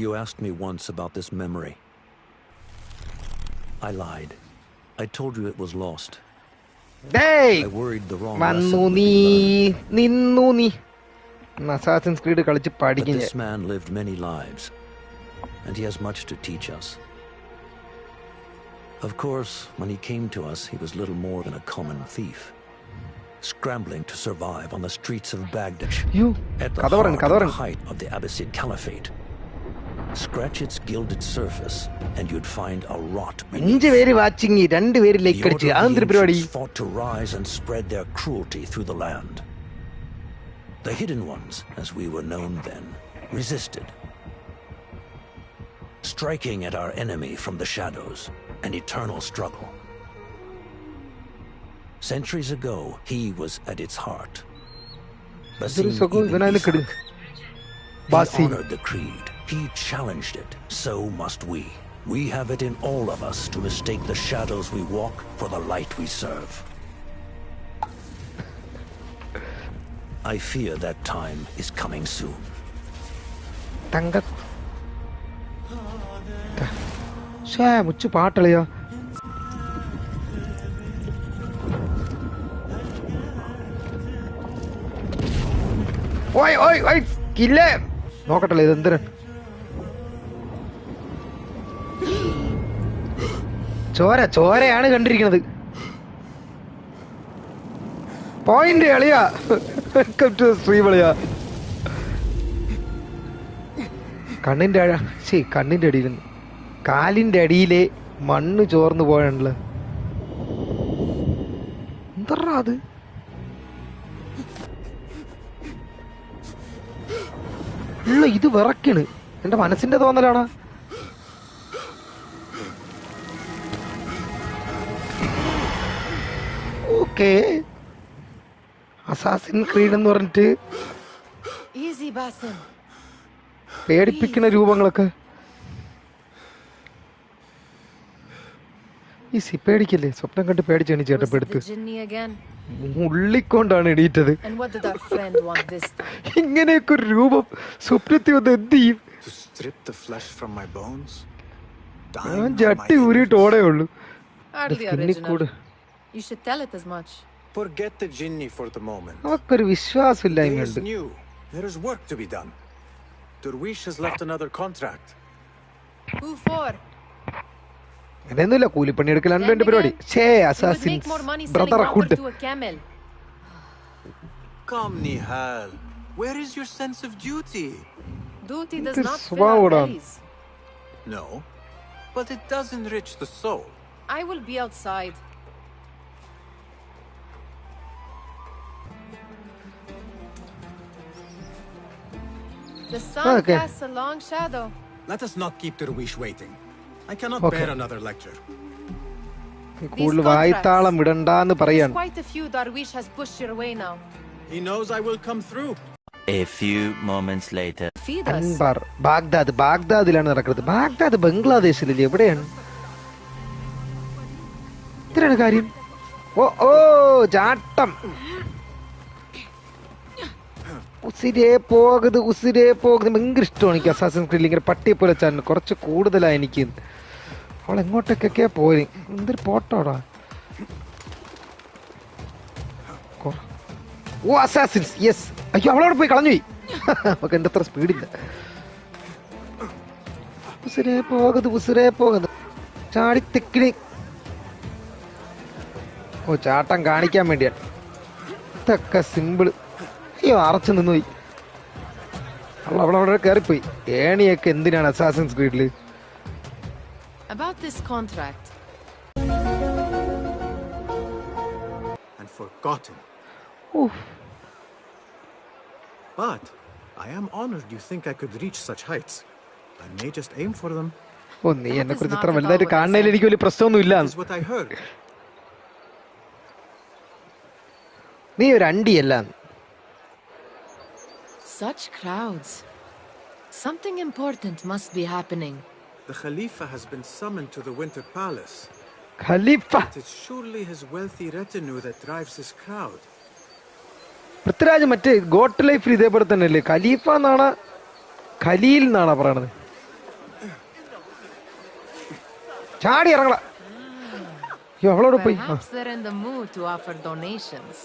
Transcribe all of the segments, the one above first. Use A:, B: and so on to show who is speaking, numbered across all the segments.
A: You asked me once about this memory. I lied. I told you it was lost.
B: Hey!
A: I worried the wrong
B: വന്നു
A: lesson would
B: നീ
A: be learned.
B: നിന്നു നീ assassins creed കളിച്ച്
A: But
B: പഠിക്കും
A: this man lived many lives, and he has much to teach us. Of course, when he came to us, he was little more than a common thief, scrambling to survive on the streets of Baghdad at the heart of the height of the Abbasid Caliphate. Scratch its gilded surface, and you'd find a rot beneath. The order of the ancients fought to rise and spread their cruelty through the land. The hidden ones, as we were known then, resisted, striking at our enemy from the shadows, an eternal struggle. Centuries ago, he was at its heart. Basim ibn Ishaq. He honored the creed. He challenged it. So must we. We have it in all of us to mistake the shadows we walk for the light we serve. I fear that time is coming soon.
B: മുച്ചു പാട്ടളിയോ ഓയ് ഓയ് ഓയ് കില്ലേ നോക്കട്ടല്ലേ ഇത് എന്തിനാ ചോരയാണ് കണ്ടിരിക്കുന്നത്. Point കളിയാ. Welcome to stream കളിയാ. കണ്ണിന്റെ അടിയിൽ കാലിന്റെ അടിയിലെ മണ്ണ് ചോർന്നു പോയാണല്ലോ. എന്താ അത്? ഇത് വിറക്കണ്. എന്റെ മനസ്സിന്റെ തോന്നലാണ്. ഓക്കേ, അസാസിൻ ക്രീഡ് എന്ന് പറഞ്ഞിട്ട് പേടിപ്പിക്കുന്ന രൂപങ്ങളൊക്കെ. ഈ പേടിക്കല്ലേ, സ്വപ്നം കണ്ട് പേടിച്ച് എണീച്ചേട്ട പെടുത്ത് ഉള്ളിക്കൊണ്ടാണ് എണീറ്റത്. ഇങ്ങനെയൊക്കെ ഒരു രൂപം സ്വപ്നത്തിൽ വന്ന് എന്ത് ചെയ്യും? ഞാൻ ചട്ടി ഊരിയിട്ട് ഓടേ ഉള്ളൂ. അവക്കൊരു വിശ്വാസമില്ലായ്മയുണ്ട്. അങ്ങനെയൊന്നുമില്ല, കൂലിപ്പണി എടുക്കലാണ് എന്റെ പരിപാടി. ബ്രദർഹുഡ്. സ്വഭാവമാണ്.
C: No, but it does enrich the soul.
D: I will be outside. The sun casts a long shadow.
C: Let us not keep Darwish waiting. I cannot bear another lecture.
B: കൂടുതൽ വായ്ത്താളം വിടണ്ടാന്ന് പറയാണ്.
D: Quite a few Darwish has pushed your way now.
C: He knows I will come through.
E: A few moments later.
B: Anvar ബാഗ്ദാദിലാണ് നടക്കുന്നത്. Baghdad ബംഗ്ലാദേശിലല്ലേ? എവിടെയാണ്? ഇത്രയാണ് കാര്യം. ഓ ചാട്ടം. ഉസിരേ പോകുന്നത് ഭയങ്കര ഇഷ്ടമാണ് എനിക്ക്. അസാസിൻസ് ക്രീഡിൽ ഇങ്ങനെ പട്ടിയെ പോലെ ചാനൽ കുറച്ച് കൂടുതലാണ് എനിക്ക്. അവൾ എങ്ങോട്ടേക്കൊക്കെയാ പോയി. എന്തൊരു പോട്ടോടാ. ഓ അസാസിൻസ്, യെസ്. അയ്യോ, അവളോട് പോയി കളഞ്ഞുപോയി. നമുക്ക് എന്റെ അത്ര സ്പീഡില്ല. ഉസിരേ പോകുന്നത് ചാടി തെക്കിനി. ഓ, ചാട്ടം കാണിക്കാൻ വേണ്ടിയാണ്. ഇതൊക്കെ സിമ്പിള്. അയ്യോ, അറച്ചു നിന്നുപോയി. അവളവിടെ കയറിപ്പോയി. ഏണിയൊക്കെ എന്തിനാണ് assassins ക്രീഡില്?
D: About this contract.
C: And forgotten.
B: Oof.
C: But I am honored you think I could reach such heights. I may just aim for them.
B: ഓ, നീ എന്നെ കുറിച്ച് ഇത്ര വലുതായിട്ട് കാണുന്നതിൽ എനിക്ക് വലിയ പ്രശ്നമൊന്നുമില്ല.
C: What I heard.
B: നീ ഒരു അണ്ടിയല്ല.
D: Such crowds. Something important must be happening.
C: The Khalifa has been summoned to the Winter Palace.
B: Khalifa.
C: It is surely his wealthy retinue that drives this crowd.
B: Prithviraj മറ്റേ ഗോട്ട് ലൈഫിൽ ഇതേപോലെ തന്നെ അല്ലേ? ഖലീഫ എന്നാണ്, ഖലീൽ എന്നാണ് പറയണത്. ചാടി ഇറങ്ങള. അവളോട് പോയി.
D: Perhaps they're in the mood to offer donations.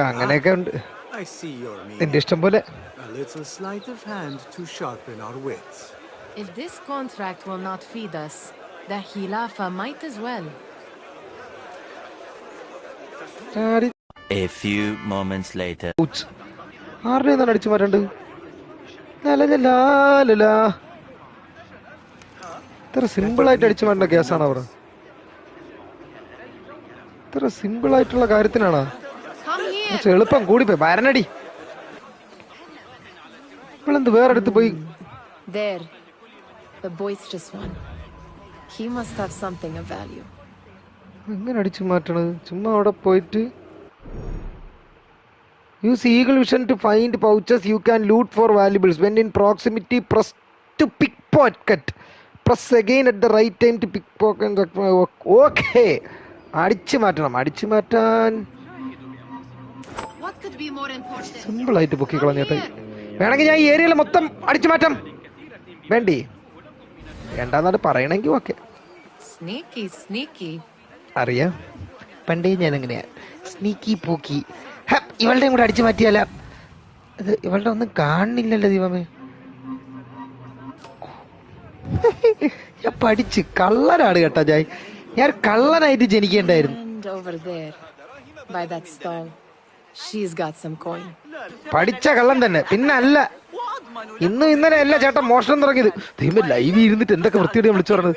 B: അങ്ങനെയൊക്കെ ഉണ്ട്.
C: I see your meaning.
B: നിന്റെ ഇഷ്ടം പോലെ.
C: A little sleight of hand to sharpen our wits.
D: If this contract will not feed us, the Khilafa might as well.
B: ചാടി.
E: A few moments later.
B: ആരുടെ ഒന്നും അടിച്ചു മാറ്റണ്ട്. ഇത്ര സിമ്പിൾ ആയിട്ട് അടിച്ചു മാറ്റേണ്ട കേസാണ് അവർ. ഇത്ര സിമ്പിൾ ആയിട്ടുള്ള കാര്യത്തിനാണ് എളുപ്പം കൂടിപ്പോയി. ഭരണടി ഇവളെന്ത് വേറെ അടുത്ത് പോയി.
D: There, the boisterous one. He must have something of value.
B: എങ്ങനെ അടിച്ചു മാറ്റണത്? ചുമ്മാ അവിടെ പോയിട്ട് use eagle vision to find pouches you can loot for valuables. When in proximity, press to pickpocket. Press again at the right time to pickpocket. Okay. അടിച്ചു മാറ്റണം. അടിച്ചു മാറ്റാൻ simple ആയിട്ട് പൊക്കി കളഞ്ഞിട്ട് വേണമെങ്കിൽ ഞാൻ ഈ ഏരിയയിൽ മൊത്തം അടിച്ചു മാറ്റാം. വേണ്ടി വേണ്ടാന്നാണ് പറയണെങ്കി ഓക്കെ. അറിയാം, പണ്ടേ ഞാൻ എങ്ങനെയാ സ്നീക്കി പൂക്കി. ഇവളുടെയും കൂടെ അടിച്ചു മാറ്റിയല്ല. ഇത് ഇവളുടെ ഒന്നും കാണുന്നില്ലല്ലോ ദൈവമേ. ഞാൻ പഠിച്ച് കള്ളനാണ് കേട്ടോ. ഞാൻ കള്ളനായിട്ട് ജനിക്കേണ്ടായിരുന്നു. പഠിച്ച കള്ളൻ തന്നെ. പിന്നെ അല്ല, ഇന്നും ഇന്നലെ അല്ല ചേട്ടൻ മോഷണം തുടങ്ങിയത്. ദൈവം ലൈവ് ഇരുന്നിട്ട് എന്തൊക്കെ വൃത്തിയോടെ വിളിച്ചു പറഞ്ഞത്.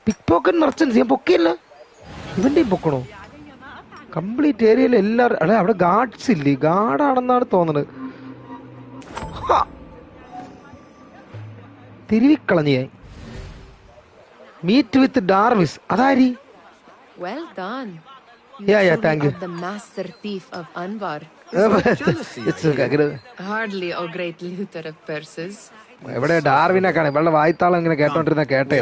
B: പിക് പോക്കറ്റ് മർച്ചൻസ് ഞാൻ പൊക്കിയല്ല, ഇവന്റെയും പൊക്കണോ? കംപ്ലീറ്റ് ഏരിയയിൽ എല്ലാവരും അല്ലെ അവിടെ ഗാർഡ്സ് ഇല്ലേ? ഗാർഡാണെന്നാണ് തോന്നുന്നത്. തിരുവിക്കളഞ്ഞ മീറ്റ് വിത്ത് ഡാർവിസ്. അതാരി?
D: Well done.
B: Yeah, thank you.
D: The master thief of Anbar.
B: It's okay.
D: Hardly a great looter of purses.
B: എവിടെ ഡാർവിനെ കാണാം. ഇവളുടെ വായ്ത്താളം ഇങ്ങനെ കേട്ടോണ്ടിരുന്ന കേട്ടേ.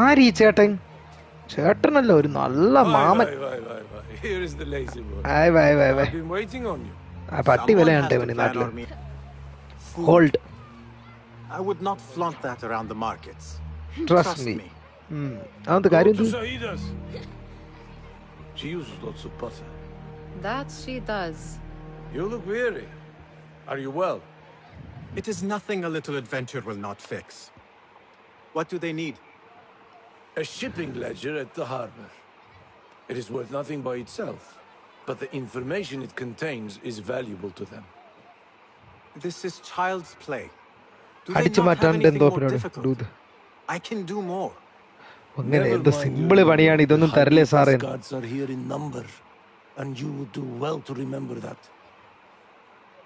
B: ആരീ ചേട്ടൻ? ചേട്ടനല്ല, ഒരു നല്ല മാമൻ. പട്ടി വിലയാണ് ഇവന് നാട്ടില്. Hold.
C: I would not flaunt that around the markets.
B: Trust me. അതെന്ത് കാര്യം?
F: She uses lots of butter.
D: That she does.
F: You look weary. Are you well?
C: It is nothing a little adventure will not fix. What do they need?
F: A shipping ledger at the harbor. It is worth nothing by itself, but the information it contains is valuable to them.
C: This is child's play.
B: അടിച്ചു മാറ്റാണ്ട് എന്തോ പരിപാടി.
C: I can do more.
B: അങ്ങനെ എന്തോ simple പണിയാണ്. ഇതൊന്നും തരല്ലേ സാറേ?
F: Guards are here in number, and you would do well to remember that.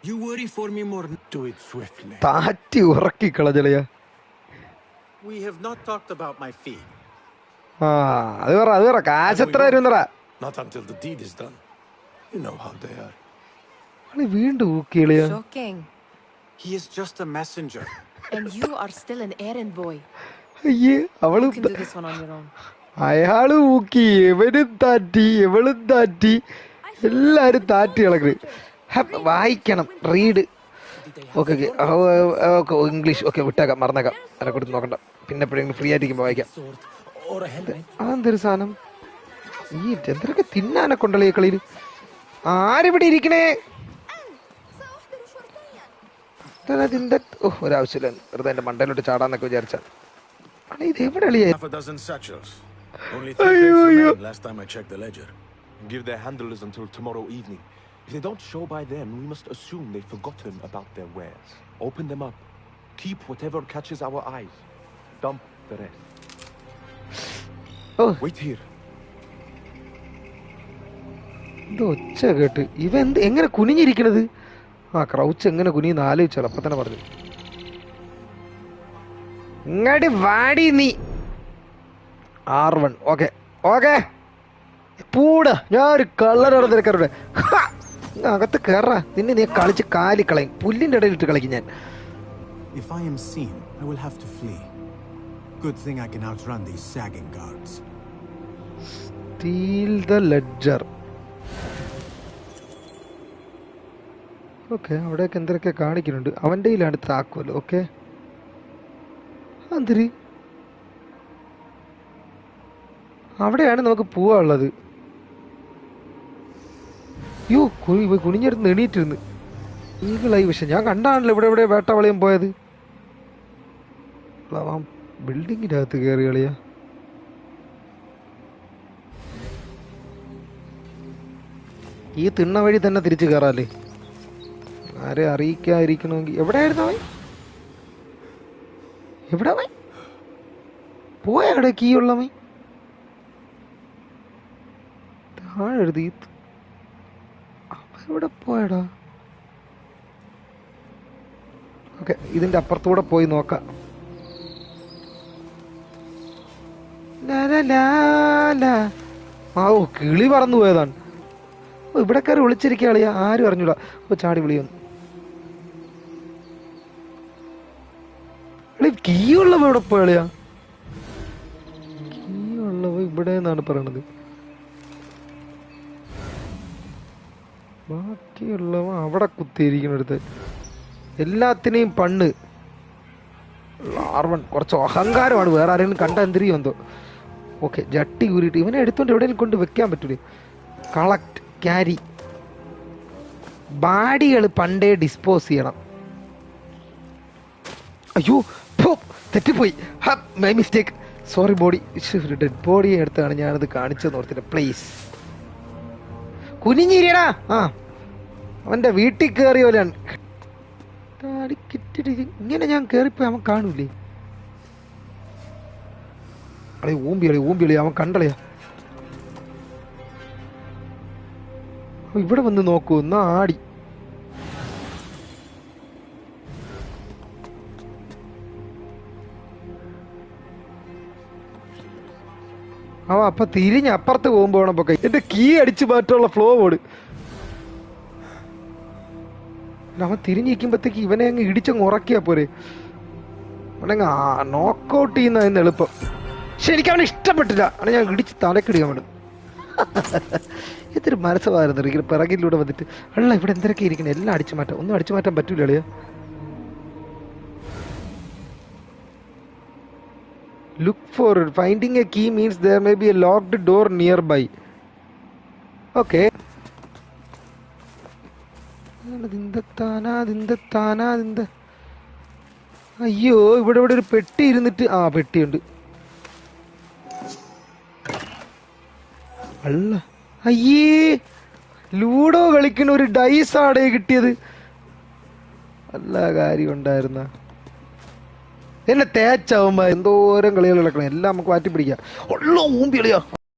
C: You worry for me more.
F: Do it swiftly.
B: താറ്റി ഉറക്കി കളഞ്ഞളയാ.
C: We have not talked about my fee.
B: അത് പറ കാശ് എത്ര വരുന്നറ?
F: Not until the deed is done. You know how they are.
B: വീണ്ടും ഊക്കിളിയാ.
D: Shocking.
C: He is just a messenger.
D: And you are still an errand boy.
B: അയ്യേ, അവള്
D: You can do this one on your own.
B: അയാള് ഊക്കി, എവനും താറ്റി, എവളും താറ്റി, എല്ലാരും താറ്റി ഇളകി. വായിക്കണം, read. Okay English okay വിട്ടേക്കാം, മറന്നേക്കാം. അതിനെ കൊടുത്ത് നോക്കണ്ട. പിന്നെ എപ്പോഴെങ്കിലും ഫ്രീ ആയിട്ടിരിക്കുമ്പോ വായിക്കാം. അതെന്തൊരു സാധനം? ഈ എന്തൊക്കെ തിന്നാനെ കൊണ്ടല്ലേ ഈ കളിയിൽ? ആരിവിടെ ഇരിക്കണേ? ഒരാവശ്യമില്ല, വെറുതെ എന്റെ മണ്ടയിലോട്ട് ചാടാന്നൊക്കെ വിചാരിച്ച. ഇത് എവിടെ
F: Last time I checked the ledger.
G: Give their handlers until tomorrow evening. If they don't show by then, we must assume they've forgotten about their wares. Open them up. Keep whatever catches our eyes. Dump the rest.
B: Oh.
G: Wait here.
B: ഒച്ച കേട്ട് ഇവ എങ്ങനെ കുനിഞ്ഞിരിക്കണത്? Crouch എങ്ങനെ കുനിന്ന് ആലോചിച്ചാൽ അപ്പൊ തന്നെ പറഞ്ഞു. ഇങ്ങോട്ട് വാടി നീ. R1 okay okay പൂട. ഞാൻ ഒരു കള്ളനോടെ അകത്ത് കേറാ. നിന്നെ നീ കളിച്ച് കാലി കളയും. പുല്ലിന്റെ ഇടയിലിട്ട് കളിക്കും ഞാൻ.
C: If I am seen, I will have to flee. Good thing I can outrun these sagging guards.
B: Steal the ledger. Okay, അവിടെയൊക്കെ എന്തൊക്കെ കാണിക്കുന്നുണ്ട്. അവൻ്റെ കയ്യിലാണ് താക്കോല്. ഓക്കെ, എന്തിരി അവിടെയാണ് നമുക്ക് പോവാനുള്ളത്. യോ, കുനിഞ്ഞെടുത്ത് എണീറ്റിരുന്ന് ഈകളായി. പക്ഷെ ഞാൻ കണ്ടാണല്ലോ ഇവിടെ വേട്ടവളയും പോയത്. ബിൽഡിങ്ങിൻ്റെ അകത്ത് കയറി കളിയാ. ഈ തിണ്ണ വഴി തന്നെ തിരിച്ചു കയറാല്ലേ? ആരെ അറിയിക്കാതിരിക്കണമെങ്കിൽ. എവിടെയായിരുന്നു അവൻ? എവിടെ അവൻ പോയാടെ? കീ ഉള്ളവൻ താഴെ എഴുതി. അവൻ എവിടെ പോയടാ? ഓക്കെ, ഇതിന്റെ അപ്പുറത്തൂടെ പോയി നോക്കാം. ഓ, കിളി പറന്നു പോയതാണ്. ഇവിടെ കയറി വിളിച്ചിരിക്കുക കളിയാ, ആരും അറിഞ്ഞൂടാ. അപ്പൊ ചാടി വിളി വന്നു. കീ ഉള്ളവ ഇവിടെ പോയാളിയാ? കീ ഉള്ളവ ഇവിടെ എന്നാണ് പറയണത്. ബാക്കിയുള്ളവ അവിടെ കുത്തിയിരിക്കണടുത്ത്. എല്ലാത്തിനെയും പണ്ണ് ലാർവൺ കുറച്ച് അഹങ്കാരമാണ്. വേറെ ആരെങ്കിലും കണ്ട എന്തിരിയോ എന്തോ. ഓക്കെ, ജട്ടി കൂരിയിട്ട് ഇവനെ എടുത്തോണ്ട് എവിടെയെങ്കിലും കൊണ്ട് വെക്കാൻ പറ്റൂലേ? Collect, carry. ബാഡികൾ പണ്ടേ ഡിസ്പോസ് ചെയ്യണം. അയ്യോ, തെറ്റിപ്പോയി. My mistake, sorry. Body, dead ബോഡിയെ എടുത്താണ് ഞാനത് കാണിച്ചെന്ന് ഓർത്തില്ല. പ്ലീസ് കുനിഞ്ഞിരിയടാ. അവന്റെ വീട്ടിൽ കയറിയ പോലെയാണ്. ഇങ്ങനെ ഞാൻ കയറിപ്പോയി അവൻ കാണൂലേ? അളി ഊമ്പിളി അവൻ കണ്ടളയാ. ഇവിടെ വന്ന് നോക്കൂ എന്നാ ആടി. അവൻ അപ്പൊ തിരിഞ്ഞ് അപ്പുറത്ത് പോകുമ്പോണപ്പോ എന്റെ കീ അടിച്ചു മാറ്റാനുള്ള ഫ്ലോ ഓട്. അവൻ തിരിഞ്ഞിരിക്കുമ്പോഴത്തേക്ക് ഇവനെ അങ്ങ് ഇടിച്ചങ്ങ് ഉറക്കിയാ പോരെ. അവനങ്ങ് നോക്കൗട്ട് ചെയ്യുന്ന എളുപ്പം. പക്ഷെ എനിക്ക് അവനെ ഇഷ്ടപ്പെട്ടില്ല. അവനെ ഞാൻ ഇടിച്ച് തലക്കിടിക്കാൻ വേണം. ഇതൊരു മനസ്സമായിരുന്നു. ഇങ്ങനെ പിറകിലൂടെ വന്നിട്ട് അല്ല ഇവിടെ എന്തൊക്കെ ഇരിക്കണം, എല്ലാം അടിച്ചു മാറ്റാം. ഒന്നും അടിച്ചു മാറ്റാൻ പറ്റൂല അളിയ. Look for it. Finding a key means there may be a locked door nearby. Okay. അയ്യോ, ഇവിടെ ഒരു പെട്ടി ഇരുന്നിട്ട്. പെട്ടിയുണ്ട്. അല്ല, അയ്യേ, ലൂഡോ കളിക്കുന്ന ഒരു ഡൈസ് ആടെ കിട്ടിയത്. നല്ല കാര്യം ഉണ്ടായിരുന്ന. എന്നെ തേച്ചാവുമ്പോ എന്തോരം കളികൾ കളിക്കണം. എല്ലാം നമുക്ക് മാറ്റി പിടിക്കാം. ഉള്ള ഊമ്പി കളിയാ.